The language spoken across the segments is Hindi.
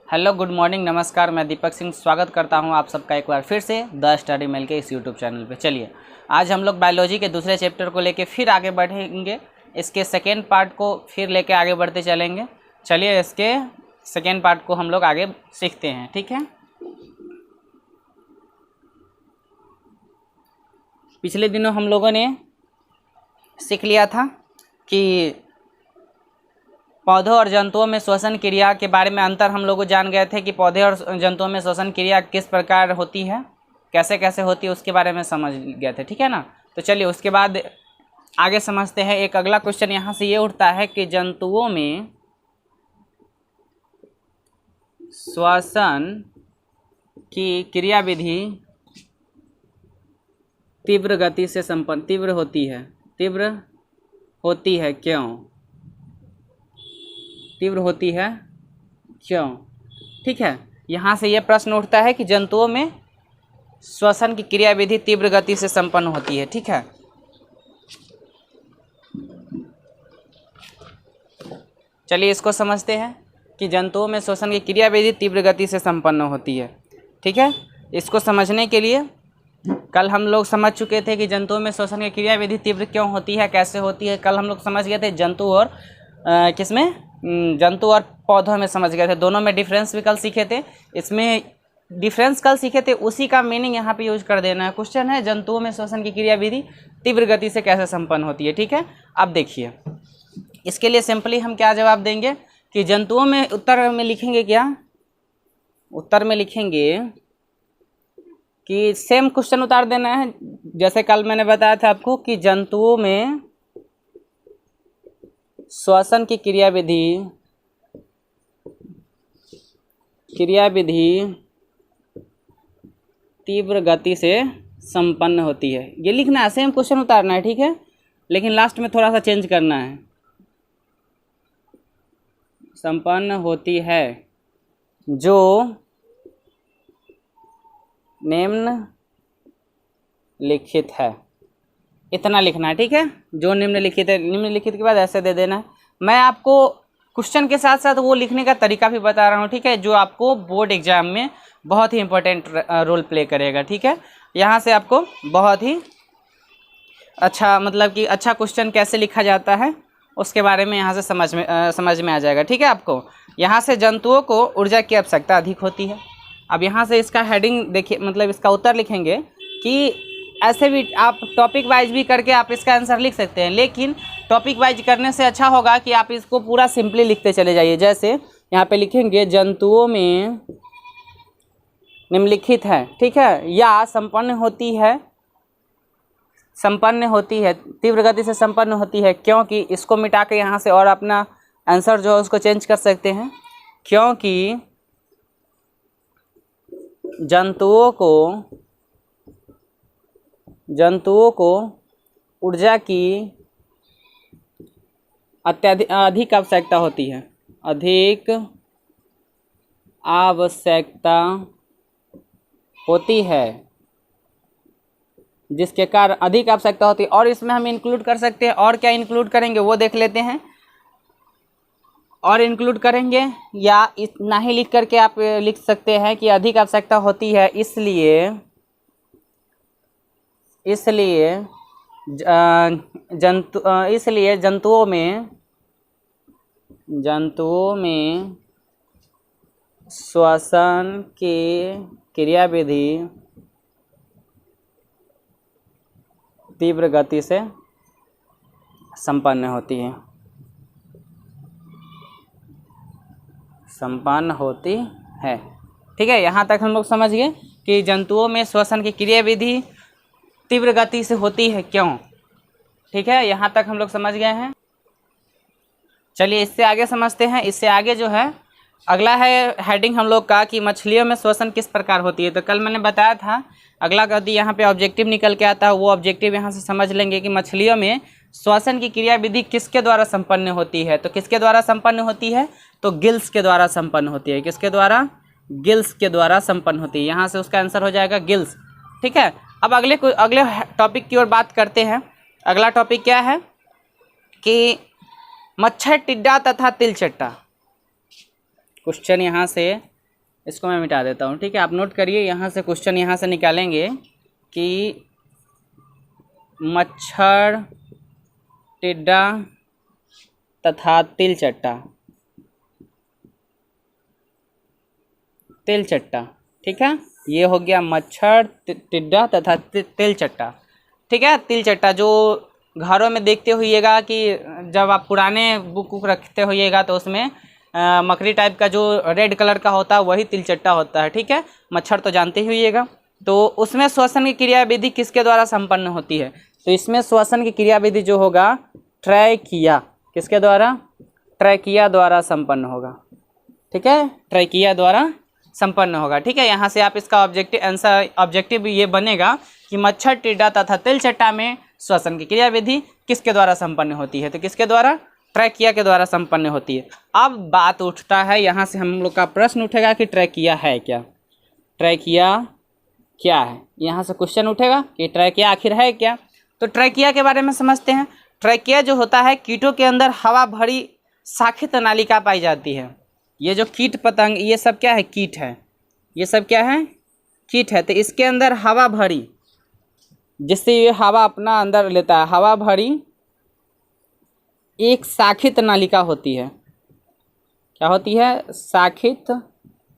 हेलो, गुड मॉर्निंग, नमस्कार। मैं दीपक सिंह स्वागत करता हूं आप सबका एक बार फिर से द स्टडी मेल के इस यूट्यूब चैनल पे। चलिए, आज हम लोग बायोलॉजी के दूसरे चैप्टर को लेके फिर आगे बढ़ेंगे। इसके सेकेंड पार्ट को फिर लेके आगे बढ़ते चलेंगे। चलिए, इसके सेकेंड पार्ट को हम लोग आगे सीखते हैं, ठीक है। पिछले दिनों हम लोगों ने सीख लिया था कि पौधों और जंतुओं में श्वसन क्रिया के बारे में अंतर हम लोग जान गए थे कि पौधे और जंतुओं में श्वसन क्रिया किस प्रकार होती है, कैसे कैसे होती है, उसके बारे में समझ गए थे, ठीक है ना। तो चलिए, उसके बाद आगे समझते हैं। एक अगला क्वेश्चन यहाँ से ये उठता है कि जंतुओं में श्वसन की क्रियाविधि तीव्र गति से संपन्न तीव्र होती है क्यों? तीव्र होती है क्यों? ठीक है, यहाँ से ये प्रश्न उठता है कि जंतुओं में श्वसन की क्रियाविधि तीव्र गति से संपन्न होती है, ठीक है। चलिए, इसको समझते हैं कि जंतुओं में श्वसन की क्रियाविधि तीव्र गति से संपन्न होती है, ठीक है। इसको समझने के लिए कल हम लोग समझ चुके थे कि जंतुओं में श्वसन की क्रियाविधि तीव्र क्यों होती है, कैसे होती है। कल हम लोग समझ गए थे जंतु और पौधों में समझ गए थे। दोनों में डिफरेंस भी कल सीखे थे। इसमें डिफरेंस कल सीखे थे, उसी का मीनिंग यहाँ पे यूज कर देना है। क्वेश्चन है जंतुओं में श्वसन की क्रियाविधि तीव्र गति से कैसे संपन्न होती है, ठीक है। अब देखिए, इसके लिए सिंपली हम क्या जवाब देंगे कि जंतुओं में उत्तर में लिखेंगे क्या, उत्तर में लिखेंगे कि सेम क्वेश्चन उतार देना है। जैसे कल मैंने बताया था आपको कि जंतुओं में श्वसन की क्रियाविधि तीव्र गति से संपन्न होती है। ये लिखना है, सेम क्वेश्चन उतारना है, ठीक है। लेकिन लास्ट में थोड़ा सा चेंज करना है। संपन्न होती है जो निम्नलिखित है, इतना लिखना है, ठीक है। जो निम्नलिखित है, निम्नलिखित के बाद ऐसे दे देना है। मैं आपको क्वेश्चन के साथ साथ वो लिखने का तरीका भी बता रहा हूँ, ठीक है, जो आपको बोर्ड एग्जाम में बहुत ही इंपॉर्टेंट रोल प्ले करेगा, ठीक है। यहाँ से आपको बहुत ही अच्छा, मतलब कि अच्छा क्वेश्चन कैसे लिखा जाता है उसके बारे में यहाँ से समझ में आ जाएगा, ठीक है। आपको यहाँ से जंतुओं को ऊर्जा की आवश्यकता अधिक होती है। अब यहाँ से इसका हेडिंग देखिए, मतलब इसका उत्तर लिखेंगे कि ऐसे भी आप टॉपिक वाइज भी करके आप इसका आंसर लिख सकते हैं, लेकिन टॉपिक वाइज करने से अच्छा होगा कि आप इसको पूरा सिंपली लिखते चले जाइए। जैसे यहाँ पे लिखेंगे जंतुओं में निम्नलिखित है, ठीक है, या संपन्न होती है तीव्र गति से संपन्न होती है क्योंकि, इसको मिटा के यहाँ से और अपना आंसर जो है उसको चेंज कर सकते हैं। क्योंकि जंतुओं को ऊर्जा की अधिक आवश्यकता होती है, अधिक आवश्यकता होती है, जिसके कारण अधिक आवश्यकता होती है। और इसमें हम इंक्लूड कर सकते हैं, और क्या इंक्लूड करेंगे वो देख लेते हैं। और इंक्लूड करेंगे या इतना ही लिख करके आप लिख सकते हैं कि अधिक आवश्यकता होती है, इसलिए जंतुओं में श्वसन की क्रियाविधि तीव्र गति से संपन्न होती है, ठीक है। यहाँ तक हम लोग समझ गए कि जंतुओं में श्वसन की क्रियाविधि तीव्र गति से होती है क्यों, ठीक है। यहाँ तक हम लोग समझ गए हैं। चलिए, इससे आगे समझते हैं। इससे आगे जो है अगला है हेडिंग हम लोग का कि मछलियों में श्वसन किस प्रकार होती है। तो कल मैंने बताया था अगला यदि यहाँ पे ऑब्जेक्टिव निकल के आता है, वो ऑब्जेक्टिव यहाँ से समझ लेंगे कि मछलियों में श्वसन की क्रियाविधि किसके द्वारा संपन्न होती है। तो किसके द्वारा संपन्न होती है? तो गिल्स के द्वारा संपन्न होती है। किसके द्वारा? गिल्स के द्वारा संपन्न होती है। यहाँ से उसका आंसर हो जाएगा गिल्स, ठीक है। अब अगले टॉपिक की ओर बात करते हैं। अगला टॉपिक क्या है कि मच्छर टिड्डा तथा तिलचट्टा। क्वेश्चन यहाँ से इसको मैं मिटा देता हूँ। ठीक है, आप नोट करिए, यहाँ से क्वेश्चन यहाँ से निकालेंगे कि मच्छर, टिड्डा तथा तिलचट्टा, तिलचट्टा। ठीक है, ये हो गया मच्छर, टिड्डा तथा तिलचट्टा। ठीक है, तिलचट्टा जो घरों में देखते होइएगा कि जब आप पुराने बुक वुक रखते होइएगा तो उसमें मकड़ी टाइप का जो रेड कलर का होता है वही तिलचट्टा होता है। ठीक है, मच्छर तो जानते ही होइएगा। तो उसमें श्वसन की क्रियाविधि किसके द्वारा संपन्न होती है? तो इसमें श्वसन की क्रियाविधि जो होगा ट्रैकिया, किसके द्वारा? ट्रैकिया द्वारा संपन्न होगा। ठीक है, ट्रैकिया द्वारा संपन्न होगा। ठीक है, यहाँ से आप इसका ऑब्जेक्टिव ये बनेगा कि मच्छर, टिड्डा तथा तिलचट्टा में श्वसन की क्रियाविधि किसके द्वारा संपन्न होती है? तो किसके द्वारा? ट्रैकिया के द्वारा संपन्न होती है। अब बात उठता है, यहाँ से हम लोग का प्रश्न उठेगा कि ट्रैकिया है क्या? ट्रैकिया क्या है? यहाँ से क्वेश्चन उठेगा कि ट्रैकिया आखिर है क्या? तो ट्रैकिया के बारे में समझते हैं। ट्रैकिया जो होता है, कीटों के अंदर हवा भरी शाखित नालिका पाई जाती है। ये जो कीट पतंग, ये सब क्या है? कीट है। ये सब क्या है? कीट है। तो इसके अंदर हवा भरी, जिससे ये हवा अपना अंदर लेता है, हवा भरी एक शाखित नालिका होती है। क्या होती है? शाखित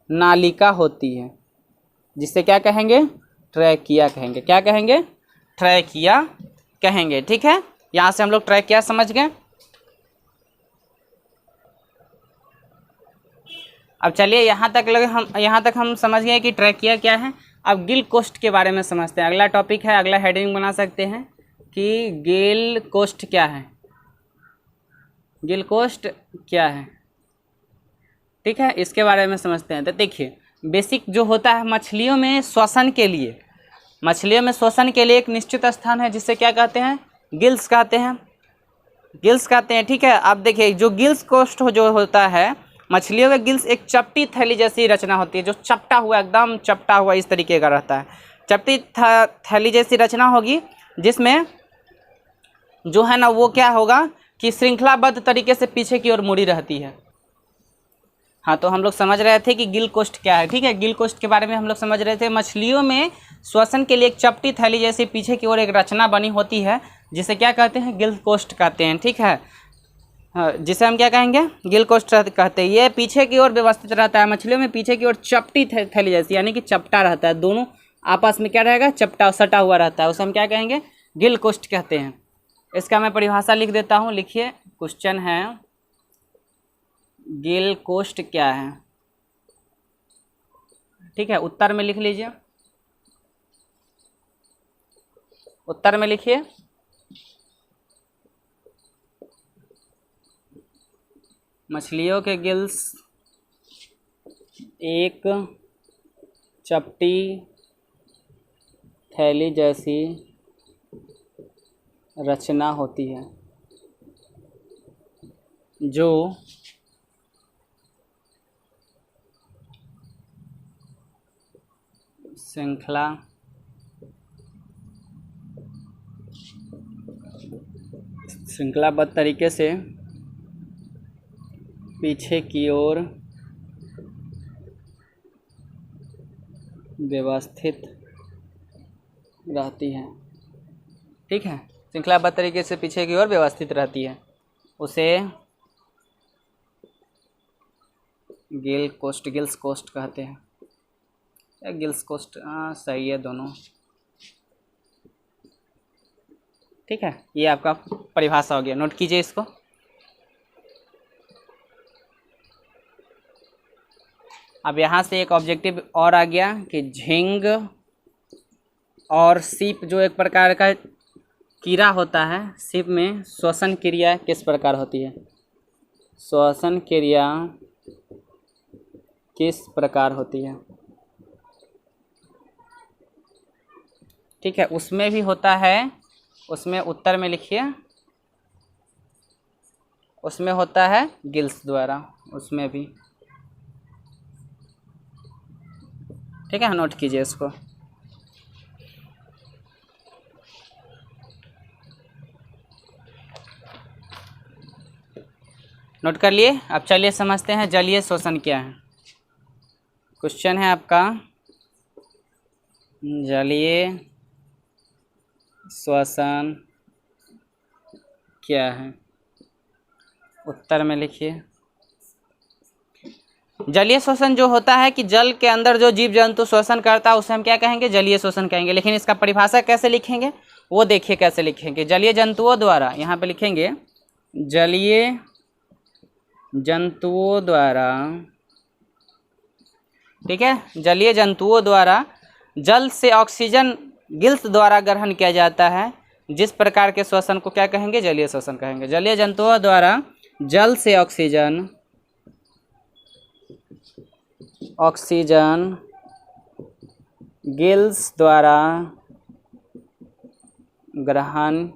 नालिका होती है, जिससे क्या कहेंगे? ट्रैकिया कहेंगे। क्या कहेंगे? ट्रैकिया कहेंगे। ठीक है, यहाँ से हम लोग ट्रैकिया समझ गए। अब चलिए यहाँ तक हम समझ गए कि ट्रैकिया क्या है। अब गिल कोष्ठ के बारे में समझते हैं। अगला टॉपिक है, अगला हेडिंग बना सकते हैं कि गिल कोष्ठ क्या है? गिल कोष्ठ क्या है? ठीक है, इसके बारे में समझते हैं। तो देखिए, बेसिक जो होता है मछलियों में श्वसन के लिए, मछलियों में श्वसन के लिए एक निश्चित स्थान है, जिससे क्या कहते हैं? गिल्स कहते हैं। गिल्स कहते हैं। ठीक है, अब देखिए, जो गिल्स कोष्ठ जो होता है, मछलियों का गिल्स एक चपटी थैली जैसी रचना होती है, जो चपटा हुआ, एकदम चपटा हुआ इस तरीके का रहता है। चपटी थैली जैसी रचना होगी, जिसमें जो है ना वो क्या होगा कि श्रृंखलाबद्ध तरीके से पीछे की ओर मुड़ी रहती है। हाँ, तो हम लोग समझ रहे थे कि गिल कोष्ठ क्या है। ठीक है, गिल कोष्ठ के बारे में हम लोग समझ रहे थे। मछलियों में श्वसन के लिए एक चपटी थैली जैसी पीछे की ओर एक रचना बनी होती है, जिसे क्या कहते हैं? गिल कोष्ठ कहते हैं। ठीक है, जिसे हम क्या कहेंगे? गिल कोष्ठ कहते हैं। ये पीछे की ओर व्यवस्थित रहता है। मछलियों में पीछे की ओर चपटी थैली जैसी, यानी कि चपटा रहता है, दोनों आपस में क्या रहेगा? चपटा सटा हुआ रहता है, उसे हम क्या कहेंगे? गिल कोष्ठ कहते हैं। इसका मैं परिभाषा लिख देता हूँ। लिखिए, क्वेश्चन है गिल कोष्ठ क्या है? ठीक है, उत्तर में लिख लीजिए। उत्तर में लिखिए, मछलियों के गिल्स एक चपटी थैली जैसी रचना होती है, जो श्रृंखलाबद्ध तरीके से पीछे की ओर व्यवस्थित रहती है। ठीक है, श्रृंखलाबद्ध तरीके से पीछे की ओर व्यवस्थित रहती है, उसे गिल्स कोष्ठ कहते हैं। या गिल्स कोष्ठ, हाँ सही है दोनों। ठीक है, ये आपका परिभाषा हो गया, नोट कीजिए इसको। अब यहाँ से एक ऑब्जेक्टिव और आ गया कि झींग और सीप जो एक प्रकार का कीड़ा होता है, सीप में श्वसन क्रिया किस प्रकार होती है? श्वसन क्रिया किस प्रकार होती है? ठीक है, उसमें भी होता है, उसमें उत्तर में लिखिए, उसमें होता है गिल्स द्वारा, उसमें भी। ठीक है, नोट कीजिए इसको। नोट कर लिए। अब चलिए समझते हैं जलीय श्वसन क्या है। क्वेश्चन है आपका, जलीय श्वसन क्या है? उत्तर में लिखिए। जलीय श्वसन जो होता है कि जल के अंदर जो जीव जंतु श्वसन करता है उसे हम क्या कहेंगे? जलीय श्वसन कहेंगे। लेकिन इसका परिभाषा कैसे लिखेंगे वो देखिए कैसे लिखेंगे। जलीय जंतुओं द्वारा, यहाँ पे लिखेंगे जलीय जंतुओं द्वारा, ठीक है, जलीय जंतुओं द्वारा जल से ऑक्सीजन गिल्स द्वारा ग्रहण किया जाता है। जिस प्रकार के श्वसन को क्या कहेंगे? जलीय श्वसन कहेंगे। जलीय जंतुओं द्वारा जल से ऑक्सीजन गिल्स द्वारा ग्रहण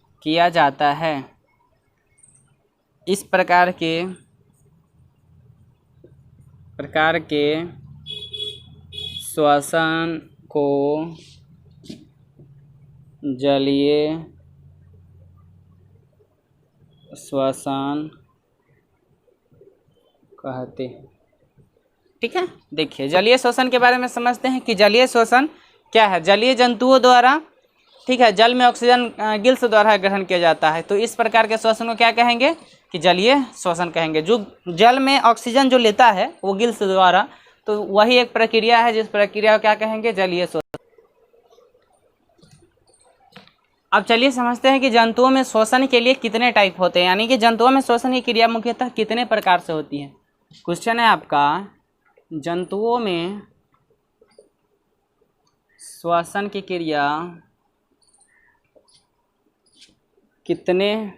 किया जाता है। इस प्रकार के श्वसन को जलीय श्वसन कहते हैं। ठीक है, देखिए जलीय श्वसन के बारे में समझते हैं कि जलीय श्वसन क्या है। जलीय जंतुओं द्वारा, ठीक है, जल में ऑक्सीजन गिल्स द्वारा ग्रहण किया जाता है। तो इस प्रकार के श्वसन को क्या कहेंगे? कि जलीय श्वसन कहेंगे। जो जल में ऑक्सीजन जो लेता है वो गिल्स द्वारा, तो वही एक प्रक्रिया है जिस प्रक्रिया को क्या कहेंगे? जलीय श्वसन। अब चलिए समझते हैं कि जंतुओं में श्वसन के लिए कितने टाइप होते हैं, यानी कि जंतुओं में श्वसन की क्रिया मुख्यतः कितने प्रकार से होती है। क्वेश्चन है आपका, जंतुओं में श्वसन की क्रिया कितने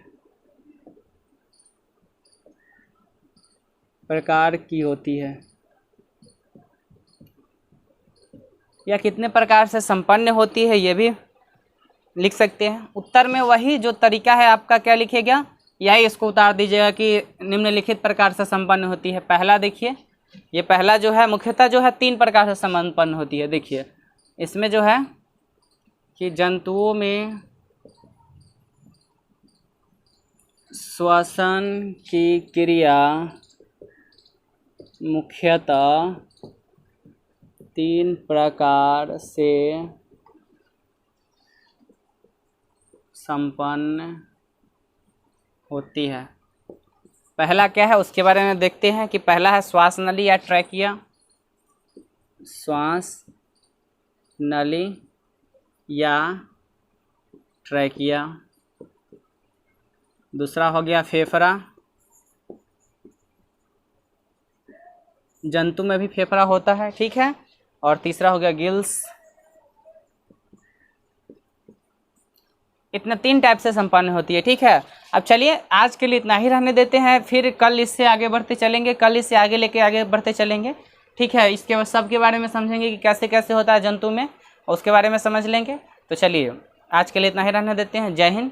प्रकार की होती है या कितने प्रकार से संपन्न होती है, ये भी लिख सकते हैं। उत्तर में वही जो तरीका है आपका क्या लिखेगा, यही इसको उतार दीजिएगा कि निम्नलिखित प्रकार से संपन्न होती है। पहला देखिए, ये पहला जो है मुख्यतः जो है 3 प्रकार से संपन्न होती है। देखिए इसमें जो है कि जंतुओं में श्वसन की क्रिया मुख्यतः 3 प्रकार से संपन्न होती है। पहला क्या है उसके बारे में देखते हैं कि पहला है श्वास नली या ट्रैकिया, श्वास नली या ट्रैकिया। दूसरा हो गया फेफड़ा, जंतु में भी फेफड़ा होता है, ठीक है। और तीसरा हो गया गिल्स। इतना 3 टाइप से संपन्न होती है, ठीक है। अब चलिए आज के लिए इतना ही रहने देते हैं, फिर कल इससे आगे बढ़ते चलेंगे, कल इससे आगे लेके आगे बढ़ते चलेंगे, ठीक है। इसके बाद सब के बारे में समझेंगे कि कैसे कैसे होता है जंतु में, उसके बारे में समझ लेंगे। तो चलिए आज के लिए इतना ही रहने देते हैं। जय हिंद।